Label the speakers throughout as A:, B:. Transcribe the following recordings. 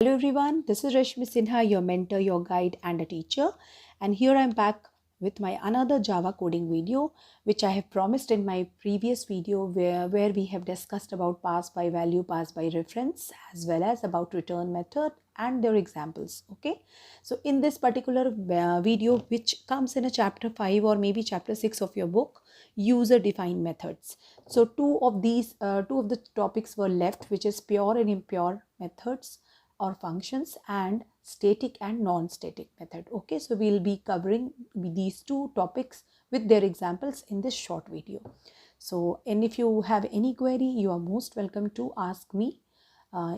A: Hello everyone, this is Rashmi Sinha, your mentor, your guide and a teacher, and here I'm back with my another Java coding video which I have promised in my previous video where we have discussed about pass by value, pass by reference as well as about return method and their examples. Okay, so in this particular video which comes in a chapter 5 or maybe chapter 6 of your book, user defined methods. So two of the topics were left, which is pure and impure methods or functions and static and non-static method. Okay, so we'll be covering these two topics with their examples in this short video. So, and if you have any query, you are most welcome to ask me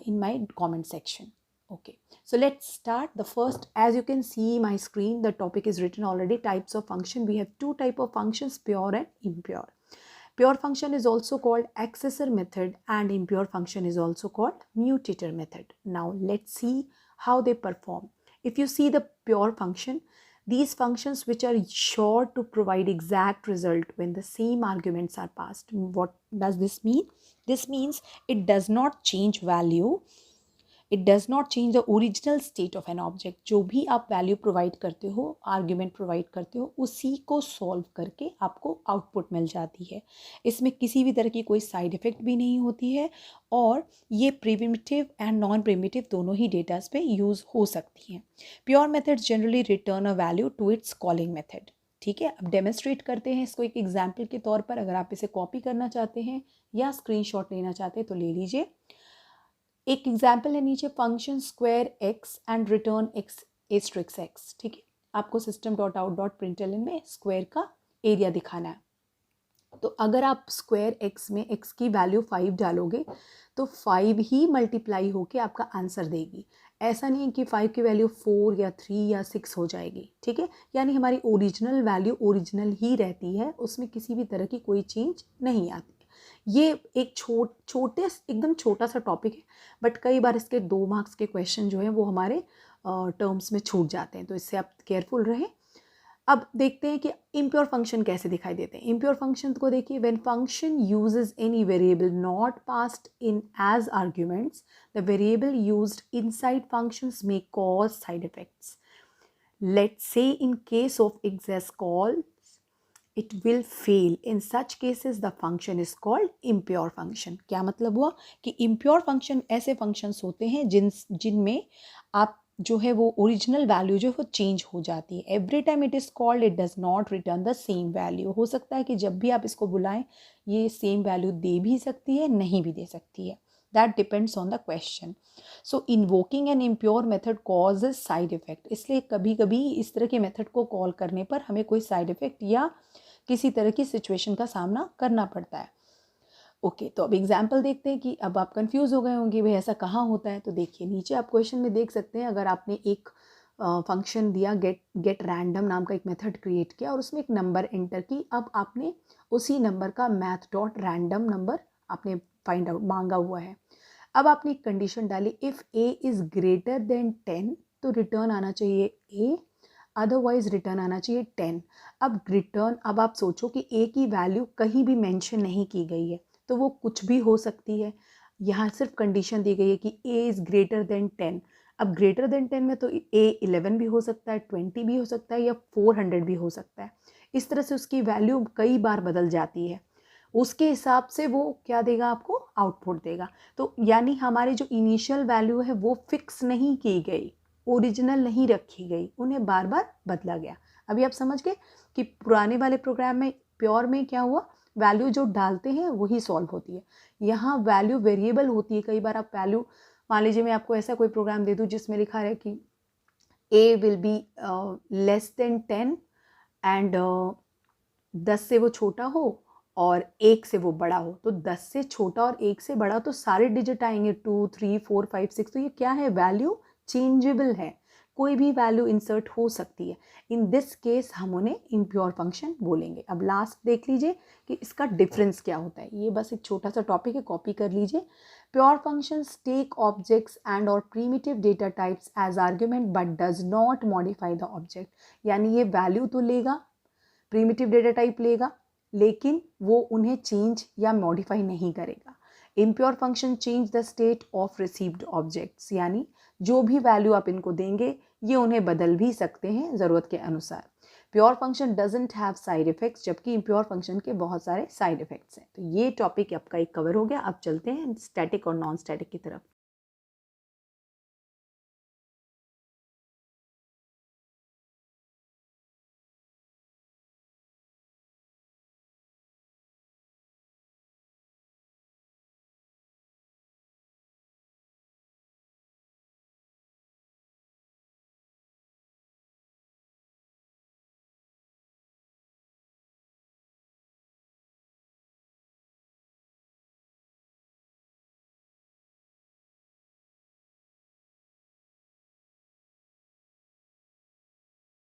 A: in my comment section. Okay, so let's start. The first, as you can see my screen, the topic is written already. Types of function. We have two type of functions, pure and impure. Pure function is also called accessor method and impure function is also called mutator method. Now let's see how they perform. If you see the pure function, these functions which are sure to provide exact result when the same arguments are passed. What does this mean? This means it does not change value. It does not change the original state of an object. जो भी आप value provide करते हो, argument provide करते हो, उसी को solve करके आपको आउटपुट मिल जाती है. इसमें किसी भी तरह की कोई साइड इफेक्ट भी नहीं होती है और ये प्रिमिटिव एंड नॉन प्रिमिटिव दोनों ही डेटास पे यूज़ हो सकती हैं. Pure method generally return a value to its calling method. ठीक है, अब डेमोन्स्ट्रेट करते हैं इसको एक एग्जाम्पल के तौर पर. अगर आप इसे कॉपी करना चाहते हैं या स्क्रीनशॉट लेना चाहते हैं तो ले लीजिए. एक एग्जाम्पल है नीचे, function square X and return X asterisk X. ठीक है, आपको system.out.println में स्क्वायर का एरिया दिखाना है. तो अगर आप स्क्वायर एक्स में एक्स की वैल्यू 5 डालोगे तो 5 ही मल्टीप्लाई होके आपका आंसर देगी. ऐसा नहीं है कि 5 की वैल्यू 4 या 3 या 6 हो जाएगी. ठीक है, यानी हमारी ओरिजिनल वैल्यू ओरिजिनल ही रहती है, उसमें किसी भी तरह की कोई चेंज नहीं आती. ये एक एकदम छोटा सा टॉपिक है, बट कई बार इसके 2 मार्क्स के क्वेश्चन जो है वो हमारे टर्म्स में छूट जाते हैं, तो इससे आप केयरफुल रहें. अब देखते हैं कि इम्प्योर फंक्शन कैसे दिखाई देते हैं. इम्प्योर फंक्शन को देखिए, when function uses any variable not passed in as arguments, the variable used inside functions may cause side effects. Let's say in case of access call it will fail. In such cases the function is called impure function. क्या मतलब हुआ कि impure function ऐसे functions होते हैं जिनमें आप जो है वो ओरिजिनल वैल्यू जो है वो चेंज हो जाती है. Every time it is called it does not return the same value. हो सकता है कि जब भी आप इसको बुलाएं ये सेम वैल्यू दे भी सकती है, नहीं भी दे सकती है. That depends on the question. So invoking an impure method causes side effect. इसलिए कभी कभी इस तरह के मेथड को कॉल करने पर हमें कोई साइड इफेक्ट या किसी तरह की सिचुएशन का सामना करना पड़ता है. ओके, तो अब एग्जाम्पल देखते हैं कि अब आप कंफ्यूज हो गए होंगे भाई ऐसा कहाँ होता है. तो देखिए नीचे आप क्वेश्चन में देख सकते हैं, अगर आपने एक फंक्शन दिया गेट रैंडम नाम का एक मेथड क्रिएट किया और उसमें एक नंबर एंटर की. अब आपने उसी नंबर का मैथ डॉट रैंडम नंबर आपने फाइंड आउट मांगा हुआ है. अब आपने एक कंडीशन डाली, if A is greater than 10 तो रिटर्न आना चाहिए ए, अदरवाइज रिटर्न आना चाहिए 10. अब आप सोचो कि ए की वैल्यू कहीं भी मेंशन नहीं की गई है तो वो कुछ भी हो सकती है. यहाँ सिर्फ कंडीशन दी गई है कि ए इज़ ग्रेटर देन 10. अब ग्रेटर देन 10 में तो ए 11 भी हो सकता है, 20 भी हो सकता है या 400 भी हो सकता है. इस तरह से उसकी वैल्यू कई बार बदल जाती है. उसके हिसाब से वो क्या देगा, आपको आउटपुट देगा. तो यानी हमारी जो इनिशियल वैल्यू है वो फिक्स नहीं की गई, ओरिजिनल नहीं रखी गई, उन्हें बार बार बदला गया. अभी आप समझ गए कि पुराने वाले प्रोग्राम में प्योर में क्या हुआ, वैल्यू जो डालते हैं वही सॉल्व होती है. यहाँ वैल्यू वेरिएबल होती है. कई बार आप वैल्यू, मान लीजिए मैं आपको ऐसा कोई प्रोग्राम दे दूँ जिसमें लिखा है कि A will be less than 10 and 10 से वो छोटा हो और 1 से वो बड़ा हो. तो 10 से छोटा और 1 से बड़ा तो सारे डिजिट आएंगे 2 3 4 5 6. तो ये क्या है, वैल्यू चेंजेबल है, कोई भी वैल्यू इंसर्ट हो सकती है. इन दिस केस हम उन्हें इम्प्योर फंक्शन बोलेंगे. अब लास्ट देख लीजिए कि इसका डिफरेंस क्या होता है. ये बस एक छोटा सा टॉपिक है, कॉपी कर लीजिए. Pure functions take objects and और primitive data types as argument but does not modify the object. यानी ये वैल्यू तो लेगा, प्रीमिटिव डेटा टाइप लेगा, लेकिन वो उन्हें चेंज या मॉडिफाई नहीं करेगा. Impure function change the state of received objects, यानी जो भी वैल्यू आप इनको देंगे ये उन्हें बदल भी सकते हैं ज़रूरत के अनुसार। Pure function doesn't have side effects, जबकि इम्प्योर फंक्शन के बहुत सारे साइड इफेक्ट्स हैं। तो ये टॉपिक आपका एक कवर हो गया। अब चलते हैं स्टैटिक और नॉन स्टैटिक की तरफ।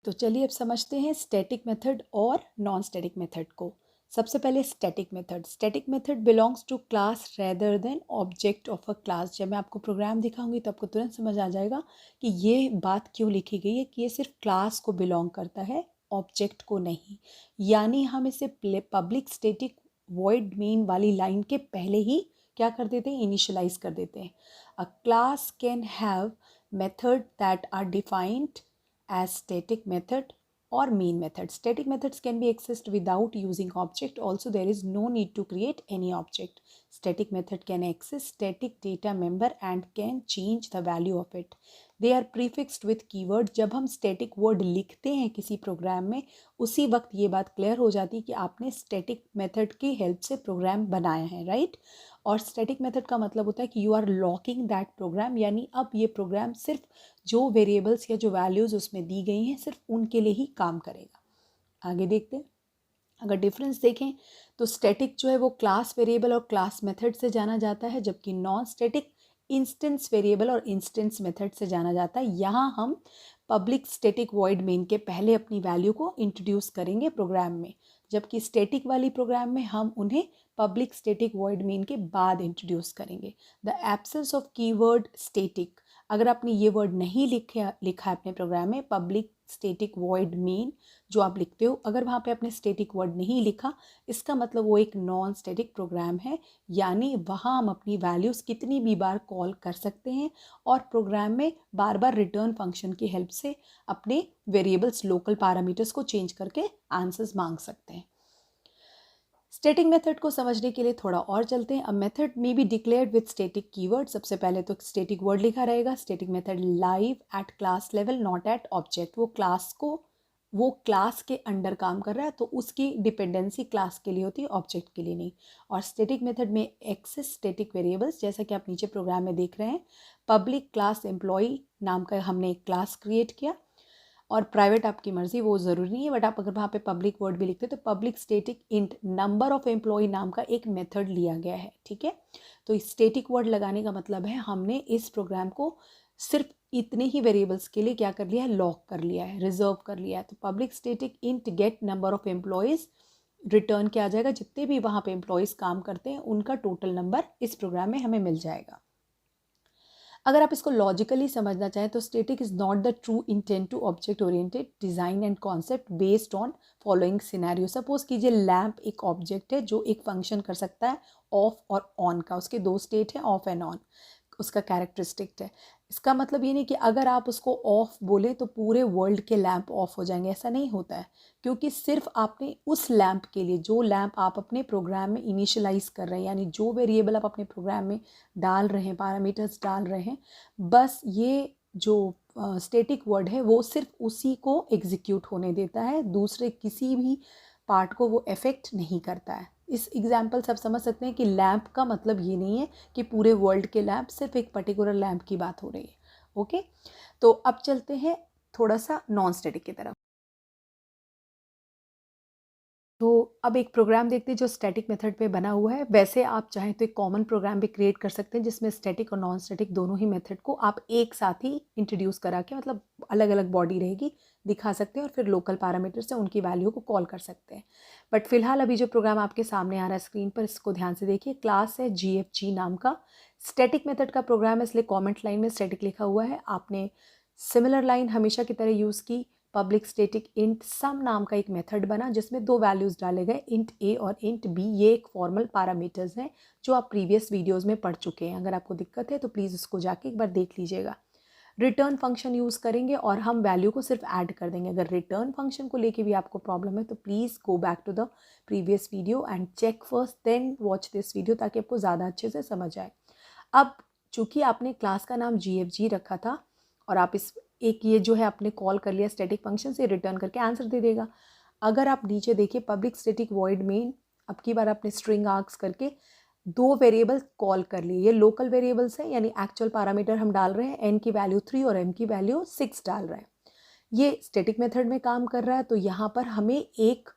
A: तो चलिए अब समझते हैं स्टैटिक मेथड और नॉन स्टैटिक मेथड को। सबसे पहले static method. Static method belongs to class rather than object of a class. जब मैं आपको प्रोग्राम दिखाऊंगी तो आपको तुरंत समझ आ जाएगा कि ये बात क्यों लिखी गई है कि ये सिर्फ क्लास को बिलोंग करता है, ऑब्जेक्ट को नहीं। यानी हम इसे पब्लिक स्टैटिक वॉइड मेन वाली लाइन के पहले ही क्या कर देते हैं, इनिशियलाइज कर देते हैं। A class can have method that are defined as static method or main method. Static methods can be accessed without using object. Also, there is no need to create any object. Static method can access static data member and can change the value of it. They are prefixed with keyword. जब हम static word लिखते हैं किसी programme में, उसी वक्त ये बात क्लियर हो जाती है कि आपने static method की हेल्प से प्रोग्राम बनाया है, राइट। और स्टैटिक मेथड का मतलब होता है कि you are locking that program, यानी अब ये प्रोग्राम सिर्फ जो वेरिएबल्स या जो वैल्यूज़ उसमें दी गई हैं सिर्फ उनके लिए ही काम करेगा। आगे देखते हैं। अगर डिफरेंस देखें तो स्टैटिक जो है वो क्लास वेरिएबल और क्लास मेथड से जाना जाता है, जबकि नॉन स्टैटिक इंस्टेंस वेरिएबल और इंस्टेंस मेथड से जाना जाता है। यहाँ हम पब्लिक स्टैटिक वॉइड मेन के पहले अपनी वैल्यू को इंट्रोड्यूस करेंगे प्रोग्राम में, जबकि स्टैटिक वाली प्रोग्राम में हम उन्हें पब्लिक स्टैटिक वॉइड मेन के बाद इंट्रोड्यूस करेंगे। The absence of keyword static, अगर आपने ये वर्ड नहीं लिखा है अपने प्रोग्राम में, पब्लिक स्टैटिक वॉइड मेन जो आप लिखते हो, अगर वहाँ पे आपने स्टैटिक वर्ड नहीं लिखा, इसका मतलब वो एक नॉन स्टैटिक प्रोग्राम है। यानी वहाँ हम अपनी वैल्यूज़ कितनी भी बार कॉल कर सकते हैं और प्रोग्राम में बार बार रिटर्न फंक्शन की हेल्प से अपने वेरिएबल्स, लोकल पैरामीटर्स को चेंज करके आंसर्स मांग सकते हैं। स्टैटिक मेथड को समझने के लिए थोड़ा और चलते हैं। A method may be declared with static keyword. सबसे पहले तो स्टैटिक वर्ड लिखा रहेगा। Static method live at class level, not at object. वो क्लास के अंडर काम कर रहा है, तो उसकी डिपेंडेंसी क्लास के लिए होती है, ऑब्जेक्ट के लिए नहीं। और स्टैटिक मेथड में एक्सेस स्टैटिक वेरिएबल्स, जैसा कि आप नीचे प्रोग्राम में देख रहे हैं। पब्लिक क्लास एम्प्लॉय नाम का हमने एक क्लास क्रिएट किया, और प्राइवेट आपकी मर्जी, वो ज़रूरी नहीं है, बट आप अगर वहाँ पे पब्लिक वर्ड भी लिखते तो public static int number of employee नाम का एक मेथड लिया गया है, ठीक है। तो स्टैटिक वर्ड लगाने का मतलब है हमने इस प्रोग्राम को सिर्फ इतने ही वेरिएबल्स के लिए क्या कर लिया है, लॉक कर लिया है, रिजर्व कर लिया है। तो public static int get number of employees return किया जाएगा, जितने भी वहाँ पे एम्प्लॉयज़ काम करते हैं उनका टोटल नंबर इस प्रोग्राम में हमें मिल जाएगा। अगर आप इसको लॉजिकली समझना चाहें तो static is not the true intent to object oriented design and concept based on following scenario. Suppose कीजिए लैम्प एक ऑब्जेक्ट है जो एक फंक्शन कर सकता है ऑफ और ऑन का, उसके दो स्टेट हैं, ऑफ एंड ऑन, उसका कैरेक्टरिस्टिक है। इसका मतलब ये नहीं कि अगर आप उसको ऑफ बोले तो पूरे वर्ल्ड के लैंप ऑफ हो जाएंगे, ऐसा नहीं होता है। क्योंकि सिर्फ आपने उस लैंप के लिए, जो लैंप आप अपने प्रोग्राम में इनिशियलाइज कर रहे हैं, यानी जो वेरिएबल आप अपने प्रोग्राम में डाल रहे हैं, पैरामीटर्स डाल रहे हैं, बस ये जो स्टैटिक वर्ड है वो सिर्फ उसी को एग्जीक्यूट होने देता है, दूसरे किसी भी पार्ट को वो इफेक्ट नहीं करता है। इस एग्जाम्पल से आप समझ सकते हैं कि लैंप का मतलब ये नहीं है कि पूरे वर्ल्ड के लैंप, सिर्फ एक पर्टिकुलर लैंप की बात हो रही है। ओके, तो अब चलते हैं थोड़ा सा नॉन स्टैटिक की तरफ। तो अब एक प्रोग्राम देखते हैं जो स्टैटिक मेथड पे बना हुआ है। वैसे आप चाहें तो एक कॉमन प्रोग्राम भी क्रिएट कर सकते हैं जिसमें स्टैटिक और नॉन स्टैटिक दोनों ही मेथड को आप एक साथ ही इंट्रोड्यूस करा के, मतलब अलग अलग बॉडी रहेगी, दिखा सकते हैं और फिर लोकल पैरामीटर से उनकी वैल्यू को कॉल कर सकते हैं। बट फिलहाल अभी जो प्रोग्राम आपके सामने आ रहा है स्क्रीन पर, इसको ध्यान से देखिए। क्लास है GFG नाम का, स्टैटिक मेथड का प्रोग्राम है, इसलिए कॉमेंट लाइन में स्टैटिक लिखा हुआ है। आपने सिमिलर लाइन हमेशा की तरह यूज़ की, पब्लिक स्टैटिक इंट सम नाम का एक मेथड बना जिसमें दो वैल्यूज़ डाले गए, इंट ए और इंट बी। ये एक फॉर्मल पैरामीटर्स हैं जो आप प्रीवियस वीडियोज़ में पढ़ चुके हैं। अगर आपको दिक्कत है तो प्लीज़ उसको जाके एक बार देख लीजिएगा। रिटर्न फंक्शन यूज़ करेंगे और हम वैल्यू को सिर्फ ऐड कर देंगे। अगर रिटर्न फंक्शन को लेके भी आपको प्रॉब्लम है तो please go back to the previous video and check first then watch this video, ताकि आपको ज़्यादा अच्छे से समझ आए। अब चूंकि आपने क्लास का नाम GFG रखा था और आप इस एक ये जो है आपने कॉल कर लिया स्टैटिक फंक्शन से, रिटर्न करके आंसर दे देगा। अगर आप नीचे देखिए पब्लिक स्टैटिक वॉइड मेन, अब की बार आपने स्ट्रिंग आर्क्स करके दो वेरिएबल कॉल कर लिए। ये लोकल वेरिएबल्स हैं, यानी एक्चुअल पैरामीटर हम डाल रहे हैं, n की वैल्यू 3 और m की वैल्यू 6 डाल रहे हैं। ये स्टैटिक मेथड में काम कर रहा है। तो यहाँ पर हमें एक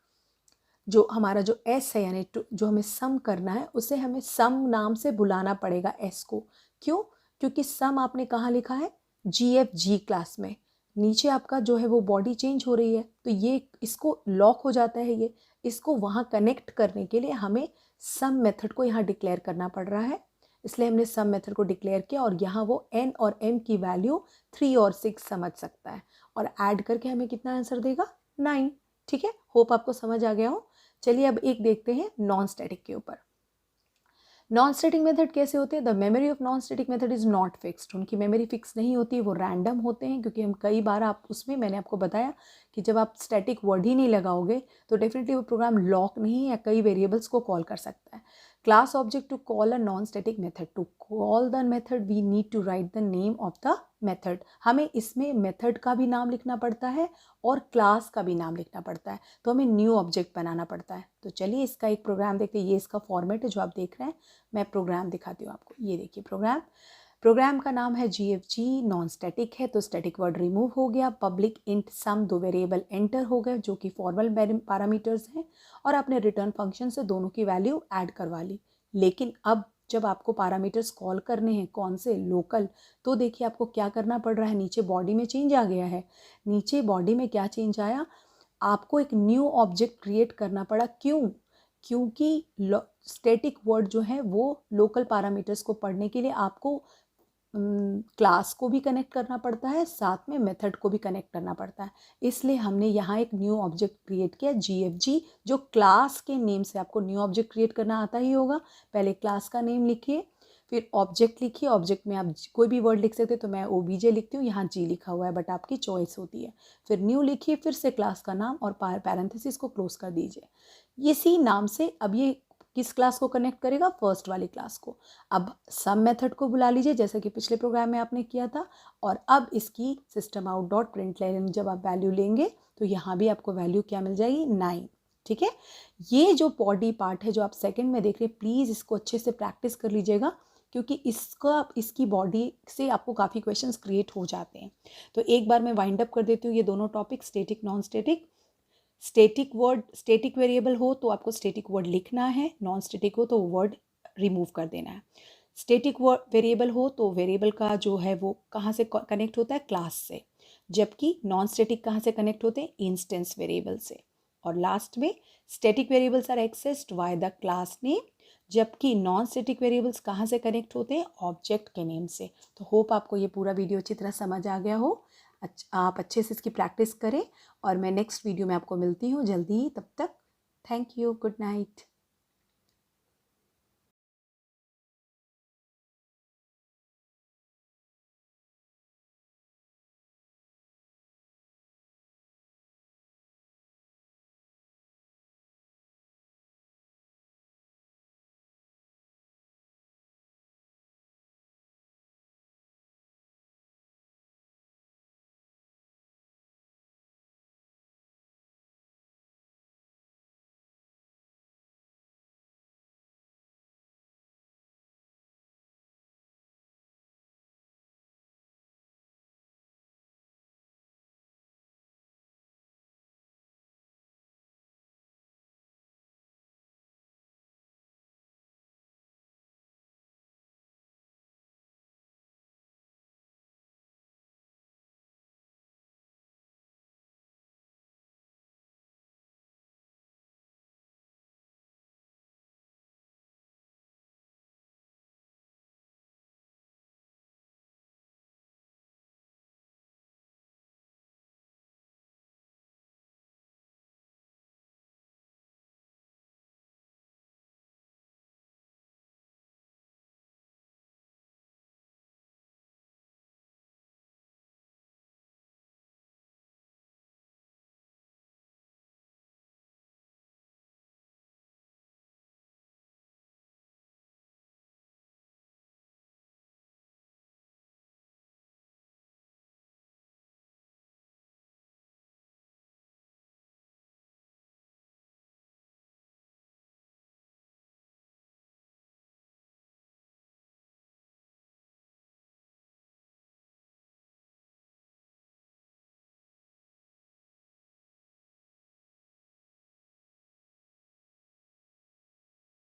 A: जो हमारा जो s है, यानी जो हमें सम करना है, उसे हमें सम नाम से बुलाना पड़ेगा s को। क्यों? क्योंकि सम आपने कहाँ लिखा है? GFG क्लास में। नीचे आपका जो है वो बॉडी चेंज हो रही है, तो ये इसको लॉक हो जाता है। ये इसको वहाँ कनेक्ट करने के लिए हमें सम मेथड को यहाँ डिक्लेयर करना पड़ रहा है, इसलिए हमने सम मेथड को डिक्लेयर किया। और यहाँ वो n और m की वैल्यू 3 और 6 समझ सकता है और ऐड करके हमें कितना आंसर देगा? 9। ठीक है, होप आपको समझ आ गया हो। चलिए अब एक देखते हैं नॉन स्टैटिक के ऊपर। नॉन स्टैटिक मेथड कैसे होते हैं? The memory of non static method is not fixed. उनकी मेमोरी फिक्स नहीं होती, वो रैंडम होते हैं, क्योंकि हम कई बार आप उसमें मैंने आपको बताया कि जब आप स्टैटिक वर्ड ही नहीं लगाओगे तो डेफिनेटली वो प्रोग्राम लॉक नहीं या कई वेरिएबल्स को कॉल कर सकता है। Class object to call a non static method, to call the method we need to write the name of the method. हमें इसमें मेथड का भी नाम लिखना पड़ता है और क्लास का भी नाम लिखना पड़ता है, तो हमें न्यू ऑब्जेक्ट बनाना पड़ता है। तो चलिए इसका एक प्रोग्राम देखते हैं। ये इसका फॉर्मेट है जो आप देख रहे हैं, मैं प्रोग्राम दिखाती हूँ आपको। ये देखिए प्रोग्राम का नाम है GFG, नॉन स्टैटिक है तो स्टैटिक वर्ड रिमूव हो गया। पब्लिक इंट सम, दो वेरिएबल एंटर हो गए जो कि फॉर्मल पैरामीटर्स हैं, और आपने रिटर्न फंक्शन से दोनों की वैल्यू ऐड करवा ली। लेकिन अब जब आपको पैरामीटर्स कॉल करने हैं, कौन से? लोकल, तो देखिए आपको क्या करना पड़ रहा है। नीचे बॉडी में चेंज आ गया है। नीचे बॉडी में क्या चेंज आया? आपको एक न्यू ऑब्जेक्ट क्रिएट करना पड़ा। क्यों? क्योंकि स्टैटिक वर्ड जो है वो लोकल पैरामीटर्स को पढ़ने के लिए आपको क्लास को भी कनेक्ट करना पड़ता है, साथ में मेथड को भी कनेक्ट करना पड़ता है। इसलिए हमने यहाँ एक न्यू ऑब्जेक्ट क्रिएट किया GFG, जो क्लास के नेम से, आपको न्यू ऑब्जेक्ट क्रिएट करना आता ही होगा। पहले क्लास का नेम लिखिए, फिर ऑब्जेक्ट लिखिए। ऑब्जेक्ट में आप कोई भी वर्ड लिख सकते हैं, तो मैं OBJ लिखती हूँ, यहाँ G लिखा हुआ है, बट आपकी चॉइस होती है। फिर न्यू लिखिए, फिर से क्लास का नाम और पैरेंथेसिस को क्लोज कर दीजिए। इसी नाम से अब ये किस क्लास को कनेक्ट करेगा? फर्स्ट वाली क्लास को। अब सम मेथड को बुला लीजिए जैसे कि पिछले प्रोग्राम में आपने किया था, और अब इसकी सिस्टम आउट डॉट प्रिंटलाइन जब आप वैल्यू लेंगे तो यहाँ भी आपको वैल्यू क्या मिल जाएगी? 9। ठीक है, ये जो बॉडी पार्ट है जो आप सेकंड में देख रहे हैं, प्लीज़ इसको अच्छे से प्रैक्टिस कर लीजिएगा, क्योंकि इसकी बॉडी से आपको काफ़ी क्वेश्चंस क्रिएट हो जाते हैं। तो एक बार मैं वाइंड अप कर देती हूँ ये दोनों topic, static non static. Static word, static variable हो तो आपको स्टैटिक वर्ड लिखना है, नॉन स्टैटिक हो तो वर्ड रिमूव कर देना है। स्टैटिक वर्ड वेरिएबल हो तो वेरिएबल का जो है वो कहाँ से कनेक्ट होता है? क्लास से। जबकि नॉन स्टैटिक कहाँ से कनेक्ट होते हैं? इंस्टेंस वेरिएबल से। और लास्ट में static variables are accessed by the class name, जबकि नॉन स्टैटिक वेरिएबल्स कहाँ से कनेक्ट होते हैं? ऑब्जेक्ट के नेम से। तो होप आपको ये पूरा वीडियो अच्छी तरह समझ आ गया हो। आप अच्छे से इसकी प्रैक्टिस करें, और मैं नेक्स्ट वीडियो में आपको मिलती हूँ जल्दी ही। तब तक थैंक यू, गुड नाइट।